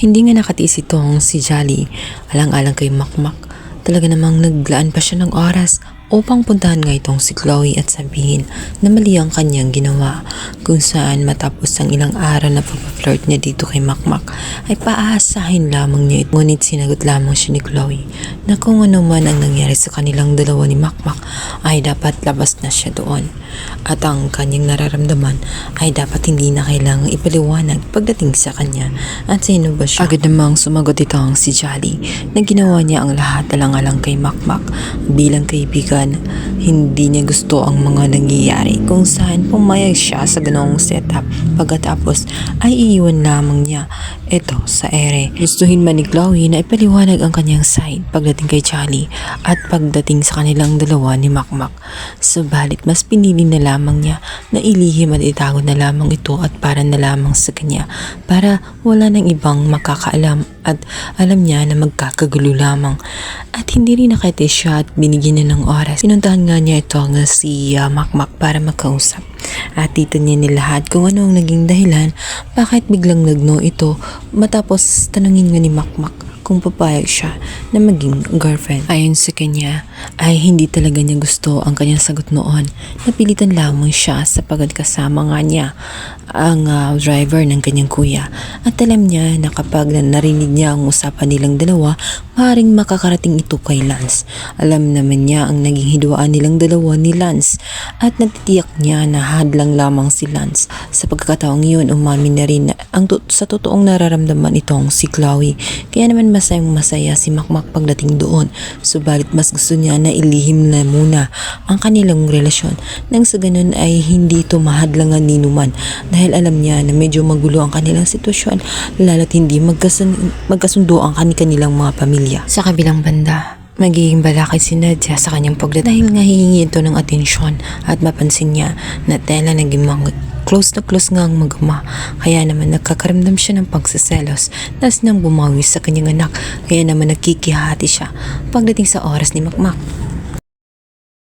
Hindi nga nakatiis itong si Jolly, alang-alang kay Makmak. Talaga namang naglaan pa siya ng oras upang puntahan nga itong si Chloe at sabihin na mali ang kanyang ginawa, kung saan matapos ang ilang araw na pag-flirt niya dito kay Makmak ay paaasahin lamang niya ito. Ngunit sinagot lamang siya ni Chloe na kung ano man ang nangyari sa kanilang dalawa ni Makmak ay dapat labas na siya doon, at ang kanyang nararamdaman ay dapat hindi na kailangang ipaliwanag pagdating sa kanya. At sino ba siya? Agad namang sumagot itong si Jolly na ginawa niya ang lahat alang-alang kay Makmak. Bilang kaibigan, hindi niya gusto ang mga nangyayari kung saan pumayag siya sa ganong setup. Pagkatapos ay iiwan lamang niya ito sa ere. Gustuhin man ni Chloe na ipaliwanag ang kanyang side pagdating kay Jolly at pagdating sa kanilang dalawa ni Makmak. Subalit mas pinili na lamang niya na ilihim at itago na lamang ito at para na lamang sa kanya, para wala nang ibang makakaalam at alam niya na magkakagulo lamang. At hindi rin nakaitis siya at binigyan niya ng oras. Pinuntahan nga niya ito nga si Makmak para makausap. At dito niya nilahat kung ano ang naging dahilan bakit biglang nagno ito, matapos tanungin nga ni Makmak kung papayag siya na maging girlfriend. Ayon sa kanya ay hindi talaga niya gusto ang kanyang sagot noon. Napilitan lamang siya sapagkat kasama nga niya ang driver ng kanyang kuya, at alam niya na kapag narinig niya ang usapan nilang dalawa, maaaring makakarating ito kay Lance. Alam naman niya ang naging hidwaan nilang dalawa ni Lance at natitiyak niya na hadlang lamang si Lance. Sa pagkakataong iyon, umamin na rin sa totoong nararamdaman itong si Chloe. Kaya naman masaya si Makmak pagdating doon. Subalit mas gusto niya na ilihim na muna ang kanilang relasyon nang sa ganun ay hindi ito mahadlangan ni Numan, dahil alam niya na medyo magulo ang kanilang sitwasyon lalo't hindi magkasundo ang kanilang mga pamilya. Sa kabilang banda, magiging balakid si Nadia sa kanyang pagdating dahil nga hihingi ito ng atensyon at mapansin niya na tela naging close na close nga ang magama. Kaya naman nagkakaramdam siya ng pagsaselos nang bumawi sa kanyang anak. Kaya naman nagkikihati siya pagdating sa oras ni Makmak.